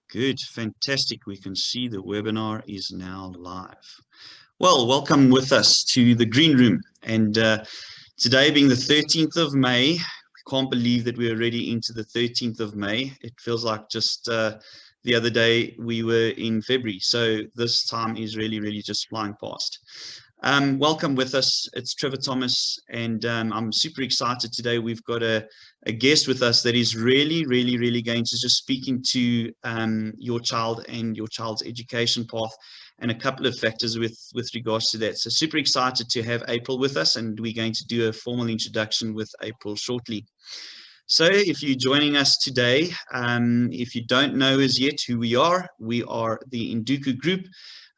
Good, fantastic. We can see the webinar is now live. Well, welcome with us to the Green Room. And today being the 13th of May, we can't believe that we're already into the 13th of May. It feels like just the other day we were in February. So this time is really just flying past. Welcome with us. It's Trevor Thomas, and I'm super excited today. We've got a guest with us that is really going to just speak into your child and your child's education path and a couple of factors with regards to that. So super excited to have April with us, and we're going to do a formal introduction with April shortly. So if you're joining us today, if you don't know as yet who we are the Induku Group.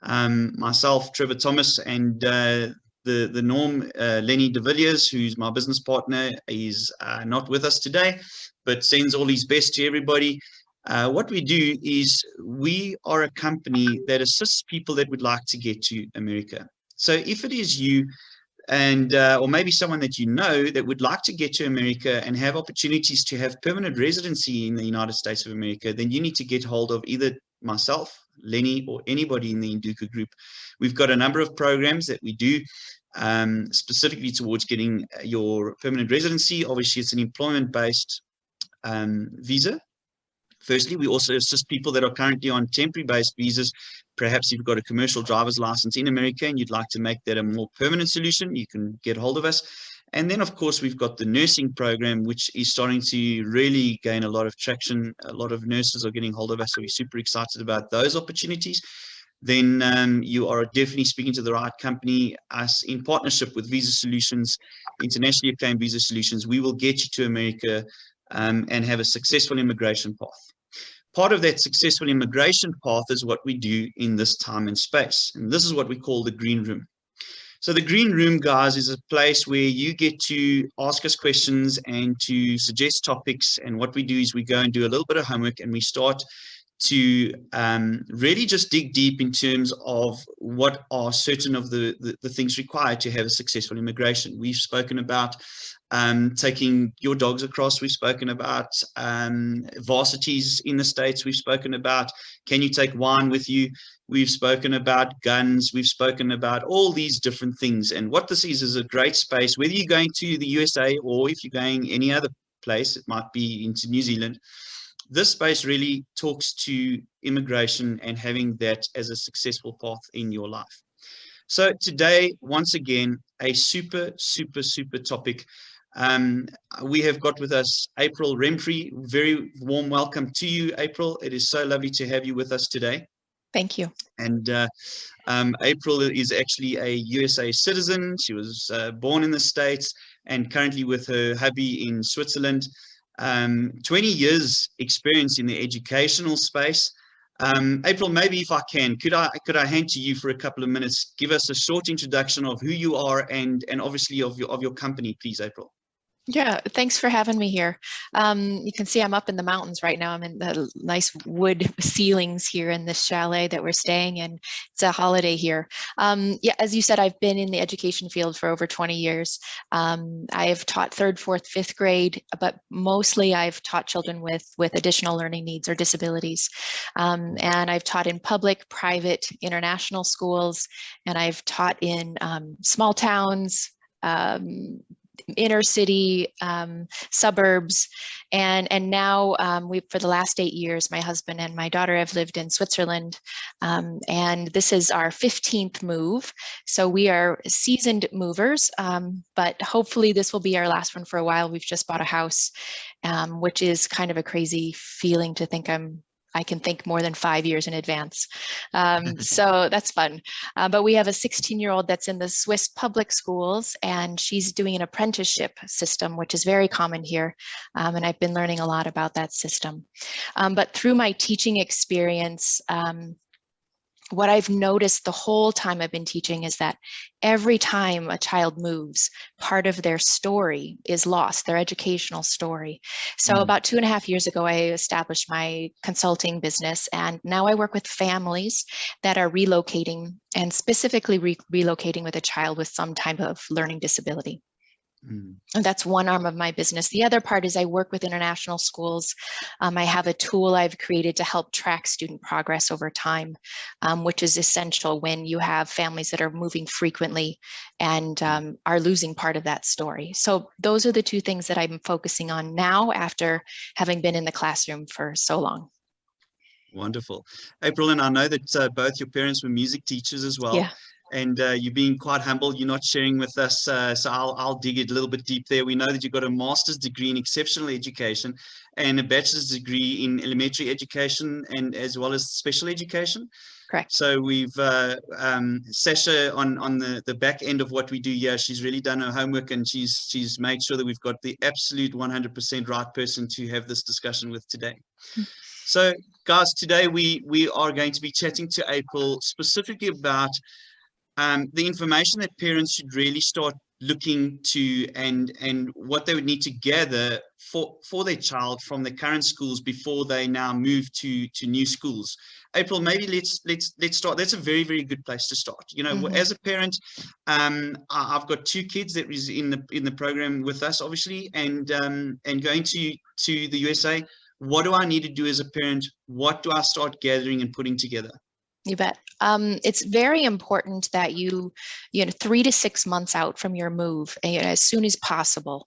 Myself, Trevor Thomas, and the norm, Lenny de Villiers, who's my business partner, is not with us today, but sends all his best to everybody. What we do is we are a company that assists people that would like to get to America. So if it is you and or maybe someone that you know that would like to get to America and have opportunities to have permanent residency in the United States of America, then you need to get hold of either myself, Lenny, or anybody in the Induku Group. We've got a number of programs that we do specifically towards getting your permanent residency. Obviously, it's an employment-based visa. Firstly, we also assist people that are currently on temporary-based visas. Perhaps you've got a commercial driver's license in America and you'd like to make that a more permanent solution, you can get hold of us. And then, of course, we've got the nursing program, which is starting to really gain a lot of traction. A lot of nurses are getting hold of us, so we're super excited about those opportunities. Then you are definitely speaking to the right company. Us, in partnership with Visa Solutions, internationally acclaimed Visa Solutions, we will get you to America and have a successful immigration path. Part of that successful immigration path is what we do in this time and space. And this is what we call the Green Room. So the Green Room, guys, is a place where you get to ask us questions and to suggest topics. And what we do is we go and do a little bit of homework and we start to really just dig deep in terms of what are certain of the things required to have a successful immigration. We've spoken about taking your dogs across. We've spoken about varsities in the States. We've spoken about, can you take wine with you? We've spoken about guns. We've spoken about all these different things. And what this is a great space, whether you're going to the USA or if you're going any other place, it might be into New Zealand. This space really talks to immigration and having that as a successful path in your life. So today, once again, a super topic. We have got with us April Remfrey. Very warm welcome to you, April. It is so lovely to have you with us today. Thank you. And April is actually a USA citizen. She was born in the States and currently with her hubby in Switzerland. 20 years experience in the educational space. April, maybe if I can, could I hand to you for a couple of minutes, give us a short introduction of who you are and obviously of your company, please, April. Yeah, thanks for having me here. You can see I'm up in the mountains right now. I'm in the nice wood ceilings here in this chalet that we're staying in. It's a holiday here. Yeah, as you said, I've been in the education field for over 20 years. I've taught 3rd, 4th, 5th grade, but mostly I've taught children with additional learning needs or disabilities. And I've taught in public, private, international schools, and I've taught in small towns, inner city, suburbs, and now for the last 8 years, my husband and my daughter have lived in Switzerland, and this is our 15th move. So we are seasoned movers, but hopefully this will be our last one for a while. We've just bought a house, which is kind of a crazy feeling to think I can think more than 5 years in advance. So that's fun. But we have a 16-year-old that's in the Swiss public schools, and she's doing an apprenticeship system, which is very common here. And I've been learning a lot about that system. But through my teaching experience, what I've noticed the whole time I've been teaching is that every time a child moves, part of their story is lost, their educational story. So about 2.5 years ago, I established my consulting business, and now I work with families that are relocating, and specifically relocating with a child with some type of learning disability. Mm. And that's one arm of my business. The other part is I work with international schools. I have a tool I've created to help track student progress over time, which is essential when you have families that are moving frequently and are losing part of that story. So those are the two things that I'm focusing on now after having been in the classroom for so long. Wonderful. April, and I know that both your parents were music teachers as well. Yeah. And you're being quite humble. You're not sharing with us. So I'll dig it a little bit deep there. We know that you've got a master's degree in exceptional education and a bachelor's degree in elementary education and as well as special education. Correct. So we've Sasha on the back end of what we do here. She's really done her homework and she's made sure that we've got the absolute 100% right person to have this discussion with today. So guys, today we are going to be chatting to April specifically about the information that parents should really start looking to and what they would need to gather for their child from the current schools before they now move to new schools. April, maybe let's start. That's a very, very good place to start. You know, as a parent, I've got two kids that is in the program with us, obviously, and going to the USA. What do I need to do as a parent? What do I start gathering and putting together? You bet. It's very important that you 3 to 6 months out from your move, as soon as possible,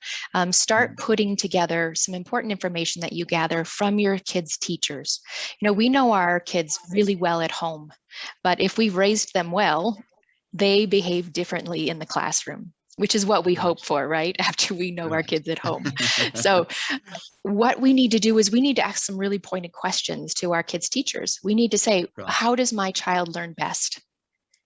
start putting together some important information that you gather from your kids' teachers. You know, we know our kids really well at home, but if we've raised them well, they behave differently in the classroom, which is what we hope for, right? After we know our kids at home. So what we need to do is we need to ask some really pointed questions to our kids' teachers. We need to say, how does my child learn best?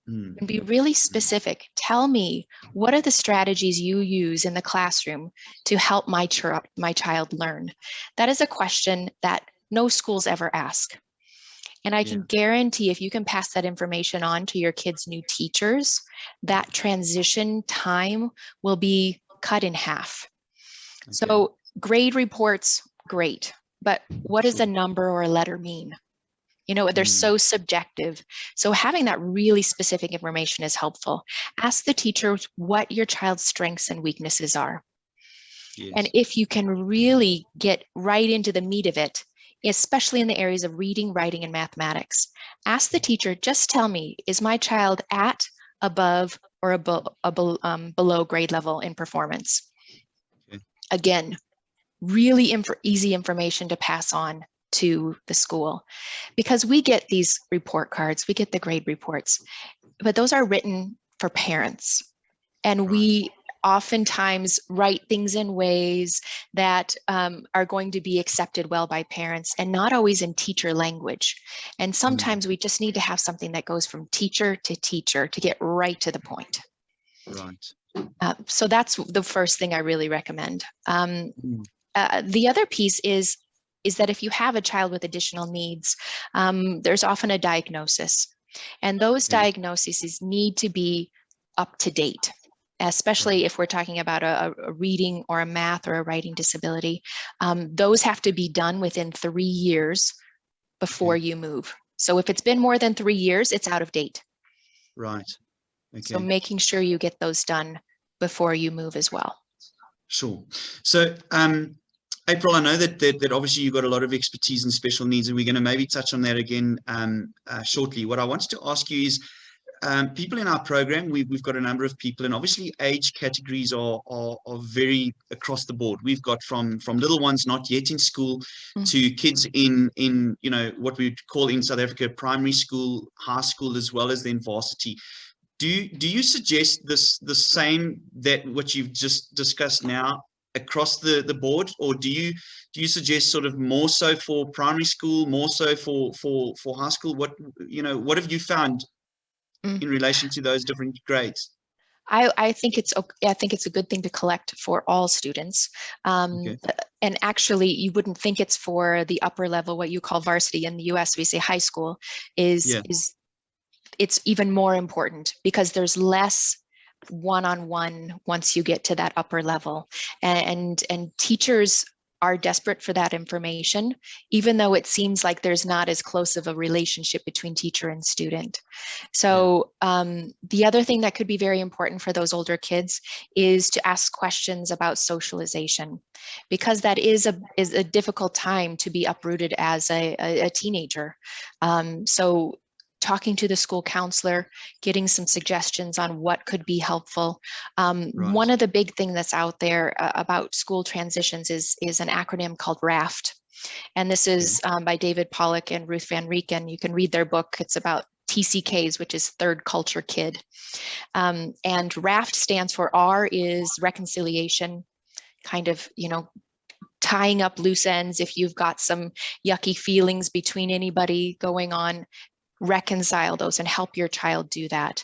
And be really specific. Tell me, what are the strategies you use in the classroom to help my child learn? That is a question that no schools ever ask. And I can guarantee if you can pass that information on to your kids' new teachers, that transition time will be cut in half. So grade reports, great. But what does a number or a letter mean? You know, they're so subjective. So having that really specific information is helpful. Ask the teacher what your child's strengths and weaknesses are. And if you can really get right into the meat of it, especially in the areas of reading, writing, and mathematics, ask the teacher, just tell me, is my child at, above, or below grade level in performance? Again, really easy information to pass on to the school, because we get these report cards, we get the grade reports, but those are written for parents. And we oftentimes write things in ways that are going to be accepted well by parents and not always in teacher language. And sometimes we just need to have something that goes from teacher to get right to the point. So that's the first thing I really recommend. The other piece is that if you have a child with additional needs, there's often a diagnosis. And those diagnoses need to be up to date, especially if we're talking about a reading or a math or a writing disability. Those have to be done within 3 years before you move. So if it's been more than 3 years, it's out of date. So making sure you get those done before you move as well. Sure. So, April, I know that obviously you've got a lot of expertise in special needs, and we're going to maybe touch on that again shortly. What I wanted to ask you is, people in our program, we've got a number of people, and obviously age categories are very across the board. We've got from little ones not yet in school to kids in you know what we would call in South Africa primary school, high school, as well as then varsity. Do you suggest the same that what you've just discussed now across the board, or do you suggest sort of more so for primary school, more so for high school? What have you found in relation to those different grades? I think it's a good thing to collect for all students. And actually, you wouldn't think it's for the upper level, what you call varsity. In the US, we say high school is it's even more important because there's less one-on-one once you get to that upper level, and teachers are desperate for that information, even though it seems like there's not as close of a relationship between teacher and student. So the other thing that could be very important for those older kids is to ask questions about socialization, because that is a difficult time to be uprooted as a teenager. So talking to the school counselor, getting some suggestions on what could be helpful. One of the big things that's out there about school transitions is an acronym called RAFT. And this is by David Pollock and Ruth Van Rieken. You can read their book. It's about TCKs, which is third culture kid. And RAFT stands for R is reconciliation, kind of, tying up loose ends. If you've got some yucky feelings between anybody going on, reconcile those and help your child do that.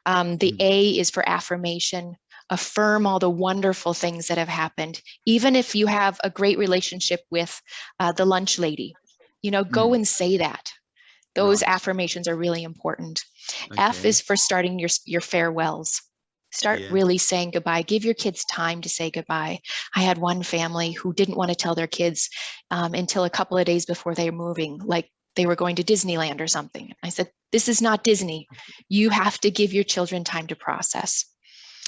The A is for affirmation. Affirm all the wonderful things that have happened. Even if you have a great relationship with the lunch lady, go and say that. Those affirmations are really important. F is for starting your farewells. Start really saying goodbye. Give your kids time to say goodbye. I had one family who didn't want to tell their kids until a couple of days before they were moving, like they were going to Disneyland or something. I said, this is not Disney. You have to give your children time to process.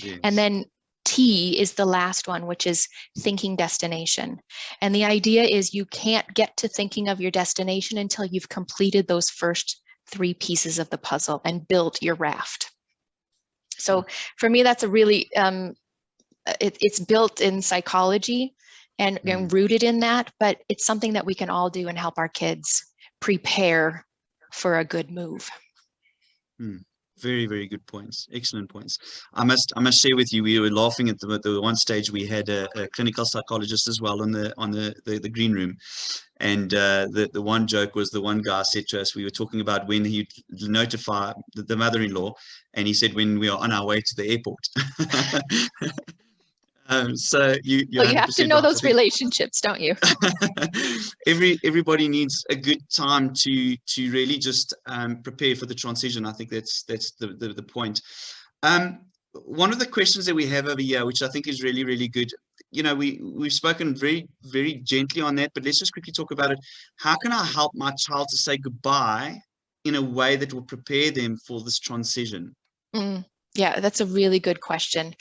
Yes. And then T is the last one, which is thinking destination. And the idea is you can't get to thinking of your destination until you've completed those first 3 pieces of the puzzle and built your raft. So for me, that's a really, it's built in psychology and rooted in that, but it's something that we can all do and help our kids prepare for a good move. Very, very good points. Excellent points. I must share with you, we were laughing at the one stage we had a clinical psychologist as well on the green room. And the one joke was, the one guy said to us, we were talking about when he'd notify the mother-in-law, and he said, when we are on our way to the airport. So you have to know right. those relationships, don't you? Everybody needs a good time to really just prepare for the transition. I think that's the point. One of the questions that we have over here, which I think is really, really good, we've spoken very, very gently on that, but let's just quickly talk about it. How can I help my child to say goodbye in a way that will prepare them for this transition? Yeah, that's a really good question.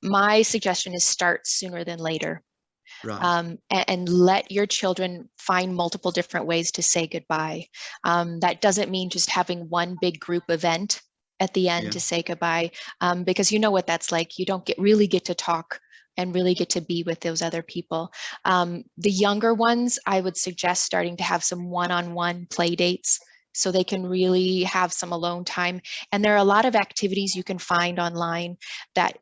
My suggestion is start sooner than later. Right. And let your children find multiple different ways to say goodbye. That doesn't mean just having one big group event at the end to say goodbye, because you know what that's like. You don't really get to talk and really get to be with those other people. The younger ones, I would suggest starting to have some one-on-one play dates, so they can really have some alone time. And there are a lot of activities you can find online that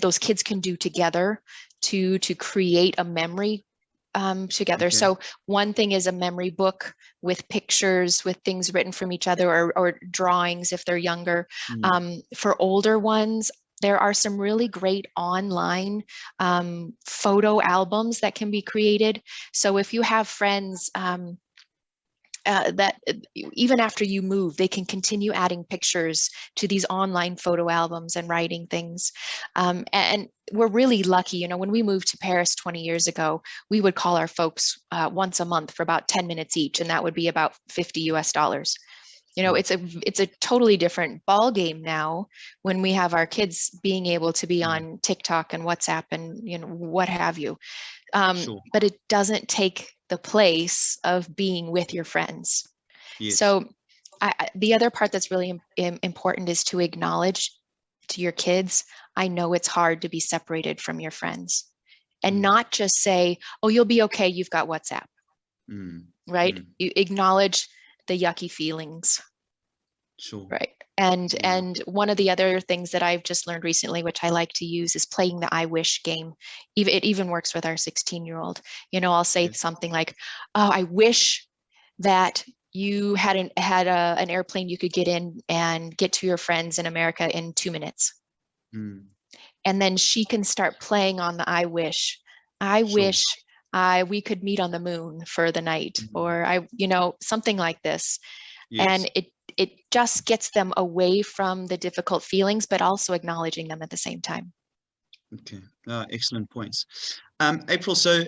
those kids can do together to create a memory together. Okay. So one thing is a memory book with pictures, with things written from each other, or drawings if they're younger. For older ones, there are some really great online photo albums that can be created. So if you have friends that even after you move, they can continue adding pictures to these online photo albums and writing things. And we're really lucky, when we moved to Paris 20 years ago, we would call our folks once a month for about 10 minutes each, and that would be about $50 US. It's a totally different ball game now when we have our kids being able to be on TikTok and WhatsApp and what have you. Sure. But it doesn't take the place of being with your friends. Yes. So the other part that's really important is to acknowledge to your kids, I know it's hard to be separated from your friends, and not just say, oh, you'll be okay, you've got WhatsApp, right? You acknowledge the yucky feelings. Sure. Right. And one of the other things that I've just learned recently, which I like to use, is playing the I wish game. It even works with our 16-year-old. I'll say something like, oh, I wish that you had an airplane you could get in and get to your friends in America in 2 minutes. And then she can start playing on the I wish. I wish we could meet on the moon for the night, or something like this. Yes. And it just gets them away from the difficult feelings, but also acknowledging them at the same time. Okay, excellent points. April, so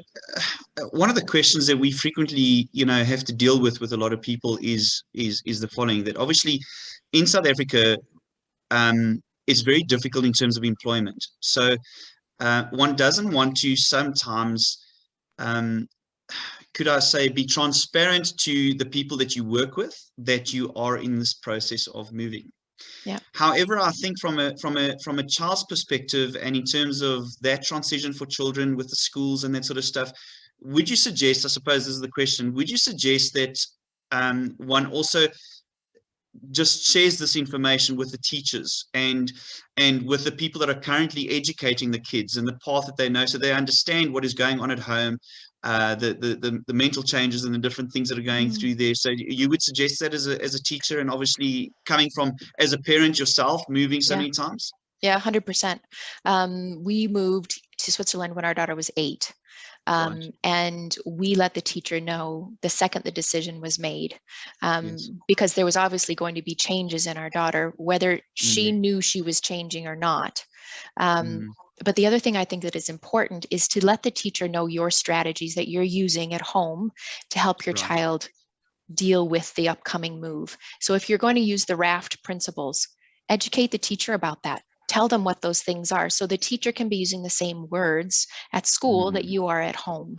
one of the questions that we frequently, have to deal with a lot of people is the following: that obviously in South Africa, it's very difficult in terms of employment. So one doesn't want to sometimes, could I say, be transparent to the people that you work with that you are in this process of moving. Yeah. However, I think from a child's perspective, and in terms of that transition for children with the schools and that sort of stuff, would you suggest, I suppose this is the question, would you suggest that one also just shares this information with the teachers and with the people that are currently educating the kids and the path that they know, so they understand what is going on at home, the mental changes and the different things that are going through there? So you would suggest that as a teacher, and obviously coming from as a parent yourself, moving so many times? Yeah, 100%. We moved to Switzerland when our daughter was 8. Right. And we let the teacher know the second the decision was made, Yes. because there was obviously going to be changes in our daughter, whether she knew she was changing or not. But the other thing I think that is important is to let the teacher know your strategies that you're using at home to help your child deal with the upcoming move. So if you're going to use the raft principles, educate the teacher about that. Tell them what those things are, so the teacher can be using the same words at school that you are at home.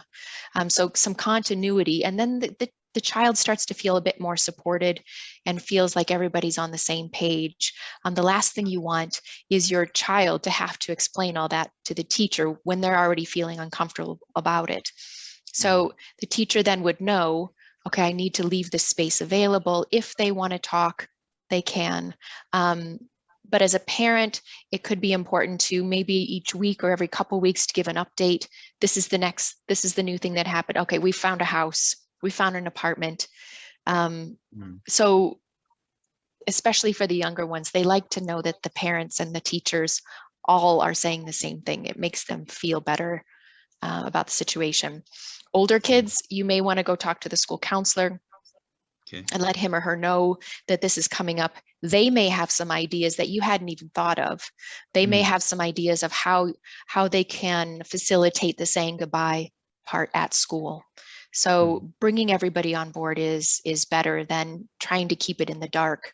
So some continuity, and then the child starts to feel a bit more supported and feels like everybody's on the same page. The last thing you want is your child to have to explain all that to the teacher when they're already feeling uncomfortable about it. So the teacher then would know, okay, I need to leave this space available. If they want to talk, they can. But as a parent, it could be important to maybe each week or every couple weeks to give an update. This is the new thing that happened. Okay, we found a house, we found an apartment. So especially for the younger ones, they like to know that the parents and the teachers all are saying the same thing. It makes them feel better about the situation. Older kids, you may want to go talk to the school counselor. Okay. And let him or her know that this is coming up. They may have some ideas that you hadn't even thought of. They may have some ideas of how they can facilitate the saying goodbye part at school. So bringing everybody on board is better than trying to keep it in the dark.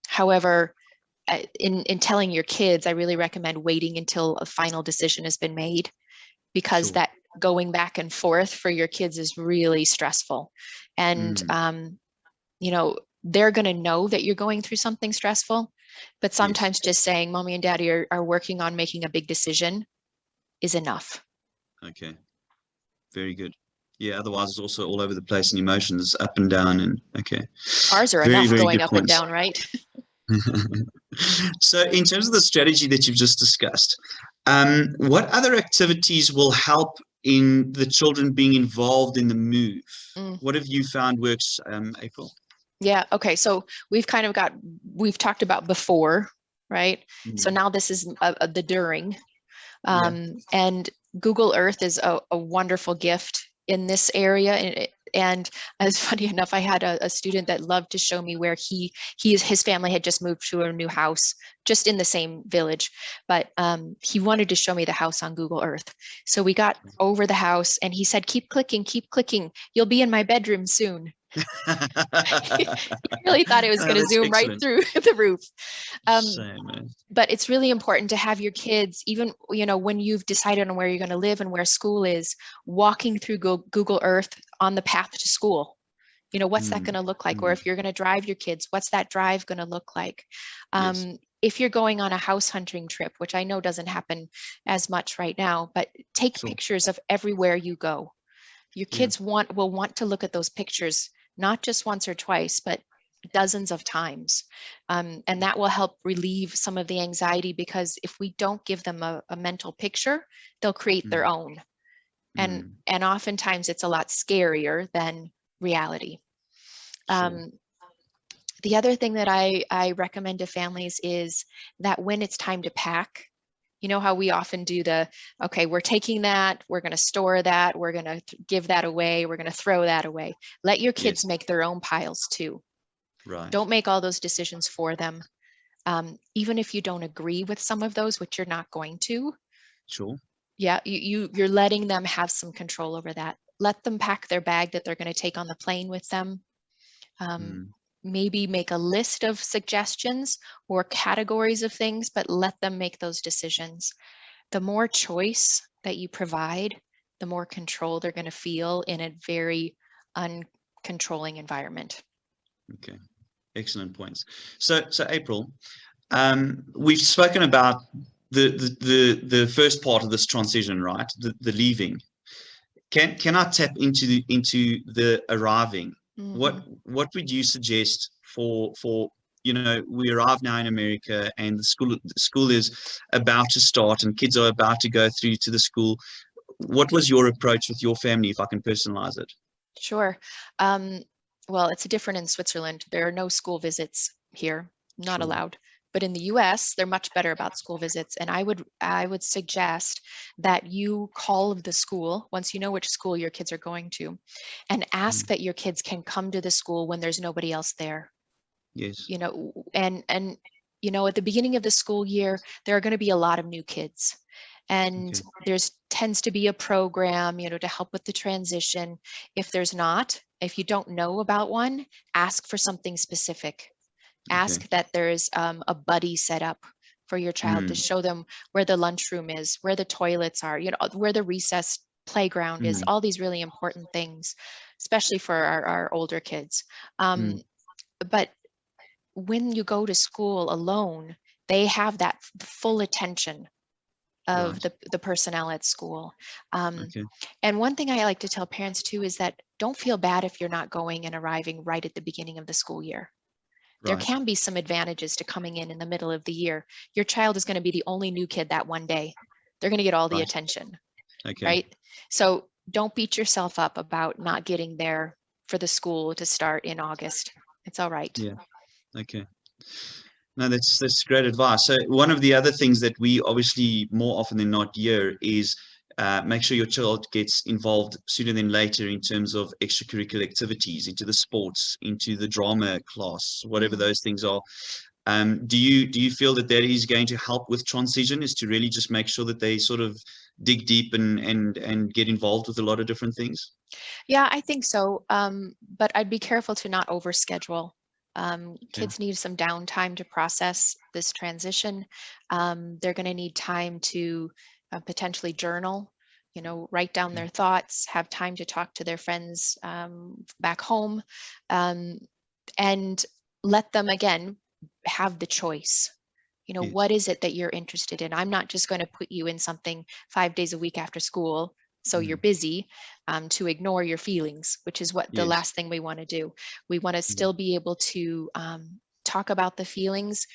However, in telling your kids, I really recommend waiting until a final decision has been made, because that going back and forth for your kids is really stressful. And, they're going to know that you're going through something stressful, but sometimes just saying, Mommy and Daddy are working on making a big decision is enough. Okay. Very good. Yeah. Otherwise it's also all over the place and emotions up and down, and okay. Ours are enough going up and down, right? So in terms of the strategy that you've just discussed, what other activities will help in the children being involved in the move? What have you found works, April? Yeah. Okay. So we've talked about before, right? So now this is the during, and Google Earth is a wonderful gift in this area. And as funny enough, I had a student that loved to show me where his family had just moved to a new house, just in the same village, but he wanted to show me the house on Google Earth. So we got over the house, and he said, keep clicking, you'll be in my bedroom soon. He really thought it was going to zoom right through the roof. But it's really important to have your kids, even when you've decided on where you're going to live and where school is, walking through Google Earth on the path to school. What's that going to look like? Or if you're going to drive your kids, what's that drive going to look like? If you're going on a house hunting trip, which I know doesn't happen as much right now, but take pictures of everywhere you go. Your kids will want to look at those pictures, not just once or twice, but dozens of times. And that will help relieve some of the anxiety, because if we don't give them a mental picture, they'll create their own. And oftentimes it's a lot scarier than reality. The other thing that I recommend to families is that when it's time to pack, you know how we often do okay, we're taking that, we're going to store that, we're going to give that away, we're going to throw that away. Let your kids make their own piles too. Right. Don't make all those decisions for them. Even if you don't agree with some of those, which you're not going to. Sure. Yeah, you're letting them have some control over that. Let them pack their bag that they're going to take on the plane with them. Maybe make a list of suggestions or categories of things, but let them make those decisions. The more choice that you provide, the more control they're going to feel in a very uncontrolling environment. Okay, excellent points. So April, we've spoken about the first part of this transition, right? The leaving. Can I tap into the arriving? Mm-hmm. What would you suggest for we arrive now in America, and the school is about to start and kids are about to go through to the school. What was your approach with your family, if I can personalize it? Sure. Well, it's different in Switzerland. There are no school visits here, not Sure. allowed. But in the US, they're much better about school visits. And I would suggest that you call the school once you know which school your kids are going to, and ask that your kids can come to the school when there's nobody else there. Yes. And at the beginning of the school year, there are going to be a lot of new kids. And Okay. there's tends to be a program, to help with the transition. If there's not, if you don't know about one, ask for something specific. Okay. Ask that there's a buddy set up for your child to show them where the lunchroom is, where the toilets are, where the recess playground is, all these really important things, especially for our older kids. But when you go to school alone, they have that full attention of Right. the personnel at school. Okay. And one thing I like to tell parents too is that don't feel bad if you're not going and arriving right at the beginning of the school year. There Right. can be some advantages to coming in the middle of the year. Your child is going to be the only new kid that one day. They're going to get all the Right. attention, Okay. right? So don't beat yourself up about not getting there for the school to start in August. It's all right. Yeah. Okay. No, that's great advice. So one of the other things that we obviously more often than not hear is make sure your child gets involved sooner than later in terms of extracurricular activities, into the sports, into the drama class, whatever those things are. Do you feel that is going to help with transition? Is to really just make sure that they sort of dig deep and get involved with a lot of different things? Yeah, I think so. But I'd be careful to not overschedule. Okay. Kids need some downtime to process this transition. They're going to need time to potentially journal, write down Okay. their thoughts, have time to talk to their friends back home, and let them, again, have the choice. Yes. What is it that you're interested in? I'm not just going to put you in something 5 days a week after school so you're busy to ignore your feelings, which is what the Yes. last thing we want to do. We want to still be able to talk about the feelings,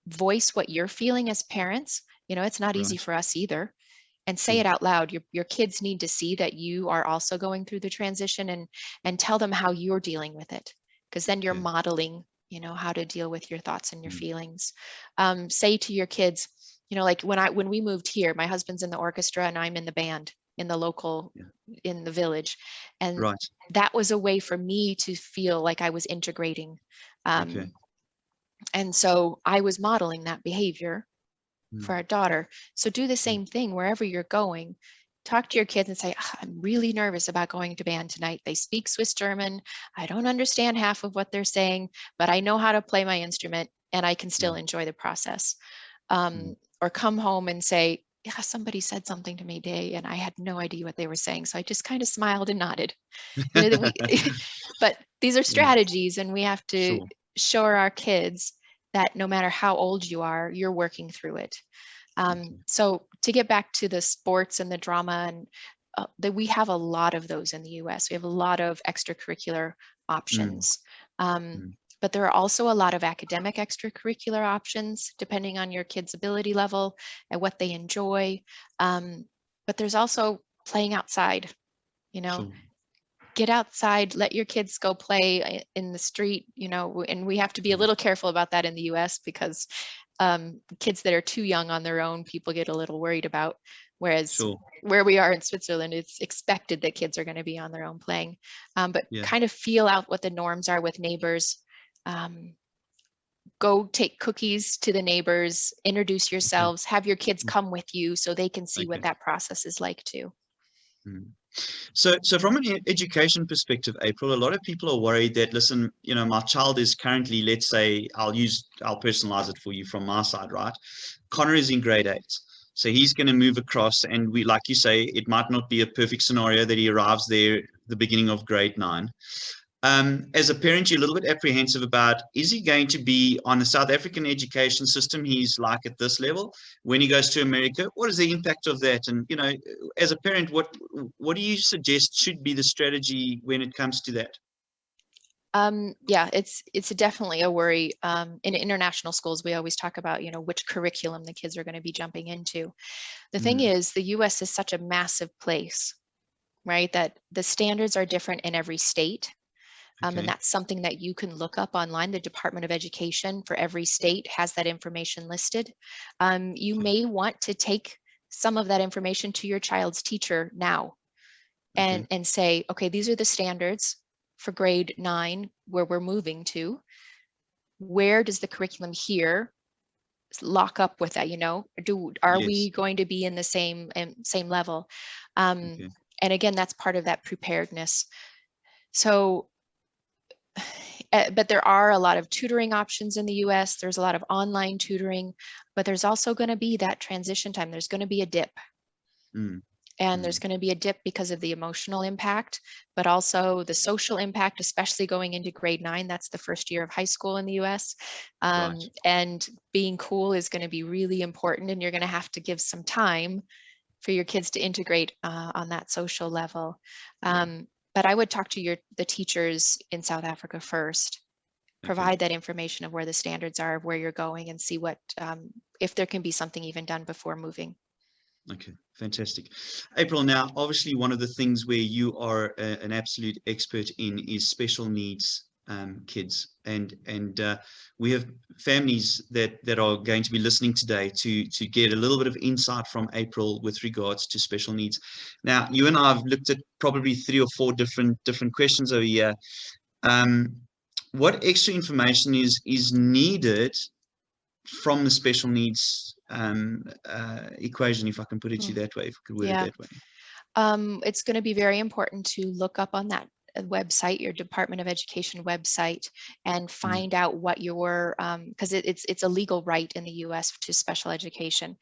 voice what you're feeling as parents. It's not easy Right. for us either. And say Sure. it out loud. Your kids need to see that you are also going through the transition, and tell them how you're dealing with it, because then you're Okay. modeling, how to deal with your thoughts and your feelings. Say to your kids, like when we moved here, my husband's in the orchestra and I'm in the band in the local, Yeah. in the village. And Right. that was a way for me to feel like I was integrating. Okay. And so I was modeling that behavior for our daughter. So do the same thing wherever you're going. Talk to your kids and say, I'm really nervous about going to band tonight. They speak Swiss German. I don't understand half of what they're saying, but I know how to play my instrument and I can still enjoy the process. Or come home and say, yeah, somebody said something to me today and I had no idea what they were saying. So I just kind of smiled and nodded. But these are Yeah. strategies, and we have to Sure. show our kids that no matter how old you are, you're working through it. Okay. So to get back to the sports and the drama, and that we have a lot of those in the US. We have a lot of extracurricular options. But there are also a lot of academic extracurricular options, depending on your kid's ability level and what they enjoy. But there's also playing outside, Sure. get outside, let your kids go play in the street, and we have to be a little careful about that in the US because kids that are too young on their own, people get a little worried about. Whereas Sure. where we are in Switzerland, it's expected that kids are going to be on their own playing. But Yeah. kind of feel out what the norms are with neighbors. go take cookies to the neighbors, introduce Okay. yourselves, have your kids come with you so they can see what Okay. that process is like too. So from an education perspective, April, a lot of people are worried that, listen, my child is currently, let's say, I'll personalize it for you from my side, right? Connor is in grade 8. So he's going to move across, and like you say, it might not be a perfect scenario that he arrives there the beginning of grade 9. As a parent, you're a little bit apprehensive about, is he going to be on the South African education system? He's like at this level. When he goes to America, what is the impact of that? And, as a parent, what do you suggest should be the strategy when it comes to that? Yeah, it's definitely a worry. In international schools, we always talk about, which curriculum the kids are going to be jumping into. The thing is, the US is such a massive place, right? That the standards are different in every state. And Okay. that's something that you can look up online. The Department of Education for every state has that information listed. You Okay. may want to take some of that information to your child's teacher now Okay. and say, okay, these are the standards for grade 9 where we're moving to. Where does the curriculum here lock up with that? Are we Yes. going to be in the same level? And again, that's part of that preparedness. So but there are a lot of tutoring options in the US. There's a lot of online tutoring, but there's also going to be that transition time. There's going to be a dip. And there's going to be a dip because of the emotional impact, but also the social impact, especially going into grade 9. That's the first year of high school in the US. Right. And being cool is going to be really important, and you're going to have to give some time for your kids to integrate on that social level. But I would talk to the teachers in South Africa first, provide that information of where the standards are, of where you're going, and see what, if there can be something even done before moving. Okay, fantastic. April, now, obviously, one of the things where you are an absolute expert in is special needs kids. And we have families that are going to be listening today to get a little bit of insight from April with regards to special needs. Now, you and I have looked at probably 3 or 4 different questions over here. What extra information is needed from the special needs equation, if I can put it to you that way, if I could word it that way? It's going to be very important to look up on that website, your Department of Education website, and find out what your, because it's a legal right in the US to special education.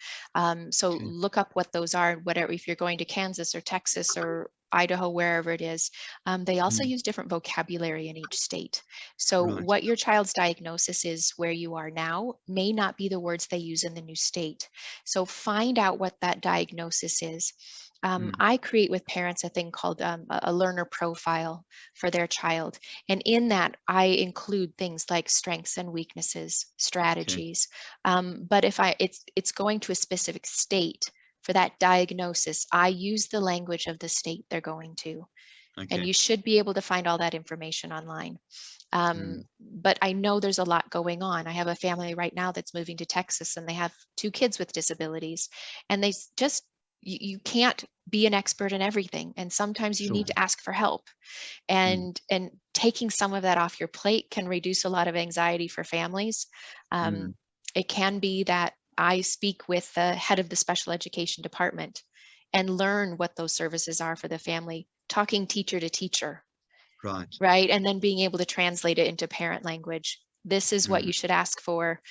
So look up what those are, whatever, if you're going to Kansas or Texas or Idaho, wherever it is. They also use different vocabulary in each state. So what your child's diagnosis is where you are now may not be the words they use in the new state. So find out what that diagnosis is. I create with parents a thing called a learner profile for their child. And in that, I include things like strengths and weaknesses, strategies. But if it's going to a specific state for that diagnosis, I use the language of the state they're going to. And you should be able to find all that information online. But I know there's a lot going on. I have a family right now that's moving to Texas, and they have 2 kids with disabilities, and they just, you can't be an expert in everything. And sometimes you need to ask for help, and taking some of that off your plate can reduce a lot of anxiety for families. It can be that I speak with the head of the special education department and learn what those services are for the family, talking teacher to teacher. Right. And then being able to translate it into parent language. This is what you should ask for,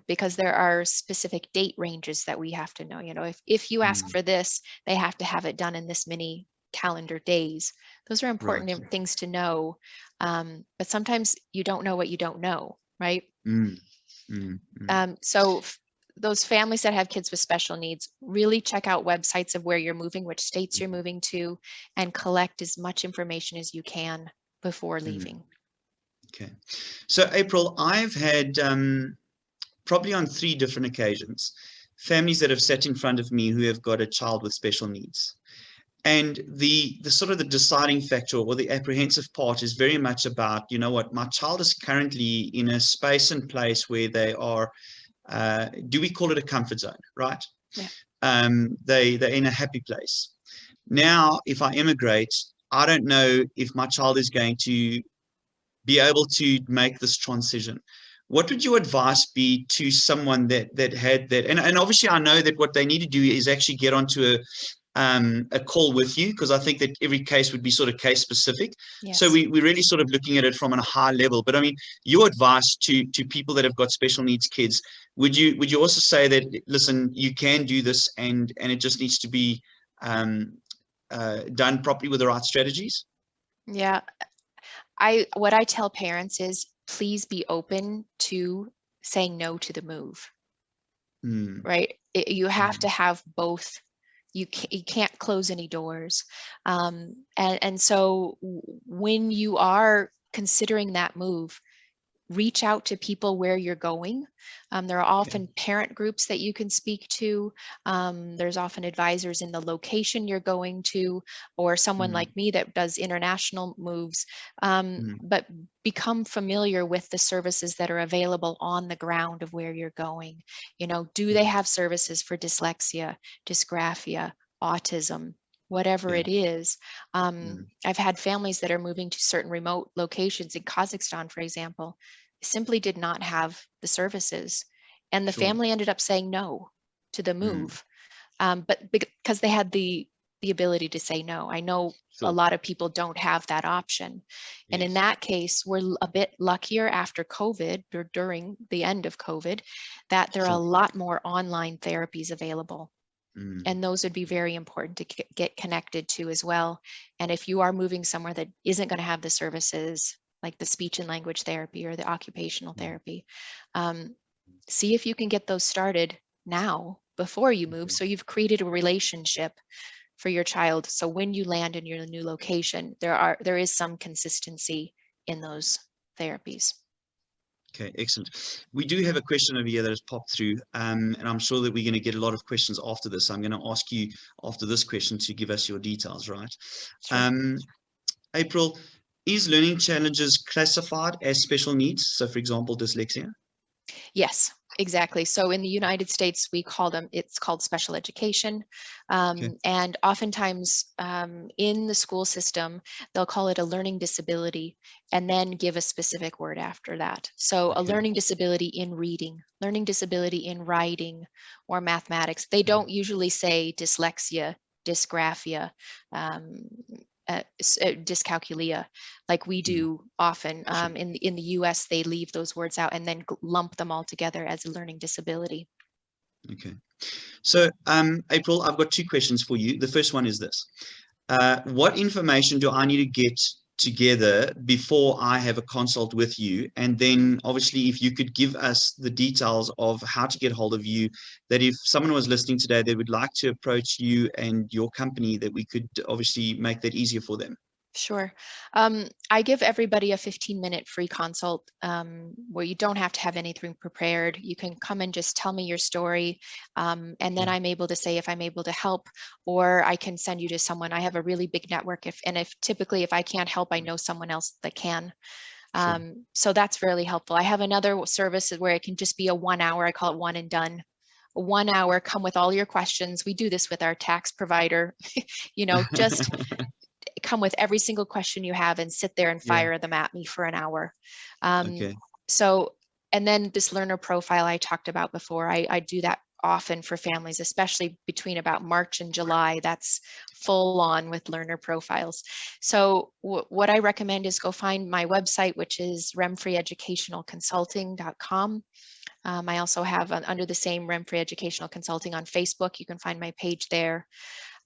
because there are specific date ranges that we have to know. If you ask for this, they have to have it done in this many calendar days. Those are important things to know. But sometimes you don't know what you don't know, right? So those families that have kids with special needs, really check out websites of where you're moving, which states you're moving to, and collect as much information as you can before leaving. Okay. So April, I've had probably on 3 different occasions, families that have sat in front of me who have got a child with special needs. And the sort of the deciding factor or the apprehensive part is very much about, what, my child is currently in a space and place where they are, do we call it a comfort zone, right? They're in a happy place. Now, if I immigrate, I don't know if my child is going to be able to make this transition. what would your advice be to someone that had that? And obviously, I know that what they need to do is actually get onto a call with you, because I think that every case would be sort of case specific. Yes. So we're really sort of looking at it from a high level. But I mean, your advice to people that have got special needs kids, would you also say that, listen, you can do this, and it just needs to be done properly with the right strategies? Yeah, what I tell parents is, please be open to saying no to the move. Right? You have to have both. You can't close any doors. And so when you are considering that move, reach out to people where you're going. There are often parent groups that you can speak to. There's often advisors in the location you're going to, or someone like me that does international moves. But become familiar with the services that are available on the ground of where you're going. You know, do they have services for dyslexia, dysgraphia, autism, whatever it is? I've had families that are moving to certain remote locations in Kazakhstan, for example, simply did not have the services, and the family ended up saying no to the move, but because they had the ability to say no. I know a lot of people don't have that option, and in that case, we're a bit luckier after COVID, or during the end of COVID, that there are a lot more online therapies available. And those would be very important to get connected to as well. And if you are moving somewhere that isn't going to have the services, like the speech and language therapy or the occupational therapy, see if you can get those started now before you move. So you've created a relationship for your child. So when you land in your new location, there is some consistency in those therapies. Okay, excellent. We do have a question over here that has popped through, and I'm sure that we're going to get a lot of questions after this. I'm going to ask you after this question to give us your details, right? Sure. April, is learning challenges classified as special needs? So, for example, dyslexia? Yes, exactly. So in the United States, it's called special education. And oftentimes in the school system, they'll call it a learning disability and then give a specific word after that. So a learning disability in reading, learning disability in writing, or mathematics. They don't usually say dyslexia, dysgraphia, dyscalculia, like we do often. In the US, they leave those words out and then lump them all together as a learning disability. Okay. So, April, I've got two questions for you. The first one is this. What information do I need to get together before I have a consult with you? And then obviously, if you could give us the details of how to get hold of you, that if someone was listening today, they would like to approach you and your company, that we could obviously make that easier for them. Sure. I give everybody a 15-minute free consult where you don't have to have anything prepared. You can come and just tell me your story, and then I'm able to say if I'm able to help, or I can send you to someone. I have a really big network, typically if I can't help, I know someone else that can. So that's really helpful. I have another service where it can just be a 1 hour. I call it one and done. 1 hour, come with all your questions. We do this with our tax provider, just come with every single question you have and sit there and fire them at me for an hour. So, and then this learner profile I talked about before, I do that often for families, especially between about March and July. That's full on with learner profiles. So what I recommend is go find my website, which is remfreyeducationalconsulting.com. I also have under the same Remfrey Educational Consulting on Facebook. You can find my page there,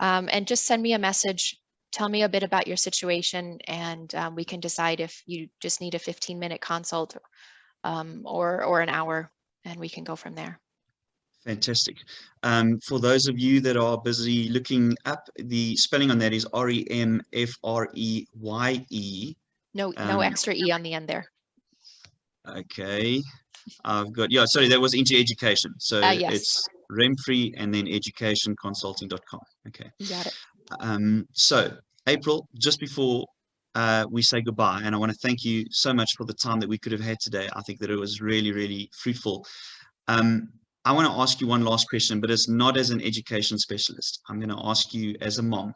and just send me a message. Tell me a bit about your situation, and we can decide if you just need a 15-minute consult or an hour, and we can go from there. Fantastic. For those of you that are busy looking up, the spelling on that is R-E-M-F-R-E-Y-E. No extra E on the end there. Okay. I've got, sorry, that was into education. So yes. It's Remfrey and then educationconsulting.com. Okay. You got it. So April, just before we say goodbye, and I want to thank you so much for the time that we could have had today. I think that it was really, really fruitful. I want to ask you one last question, but it's not as an education specialist. I'm going to ask you as a mom.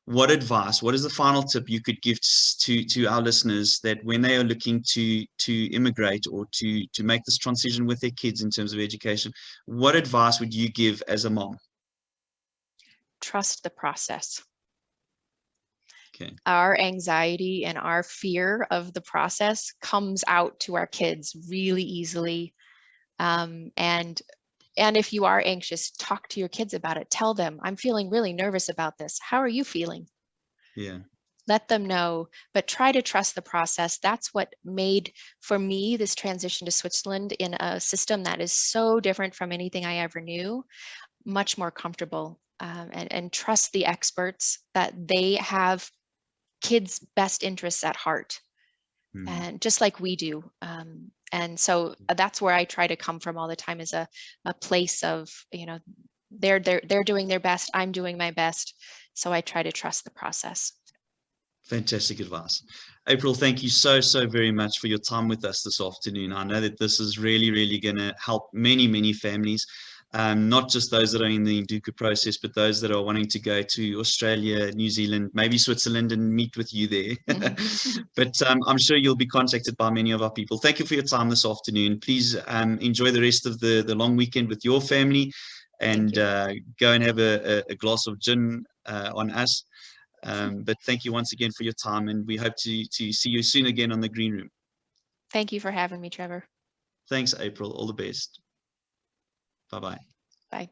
what advice, what is the final tip you could give to our listeners that when they are looking to immigrate or to make this transition with their kids in terms of education, what advice would you give as a mom? Trust the process. Okay. Our anxiety and our fear of the process comes out to our kids really easily. And if you are anxious, talk to your kids about it. Tell them, I'm feeling really nervous about this. How are you feeling? Yeah. Let them know, but try to trust the process. That's what made, for me, this transition to Switzerland in a system that is so different from anything I ever knew, much more comfortable. And trust the experts that they have kids' best interests at heart, and just like we do. And so that's where I try to come from all the time, is a place of, you know, they're doing their best, I'm doing my best. So I try to trust the process. Fantastic advice. April, thank you so very much for your time with us this afternoon. I know that this is really going to help many families, not just those that are in the Decorah process, but those that are wanting to go to Australia, New Zealand, maybe Switzerland, and meet with you there. But I'm sure you'll be contacted by many of our people. Thank you for your time this afternoon. Please enjoy the rest of the long weekend with your family, and go and have a glass of gin on us. But thank you once again for your time, and we hope to see you soon again on the Green Room. Thank you for having me, Trevor. Thanks, April. All the best. Bye-bye. Bye.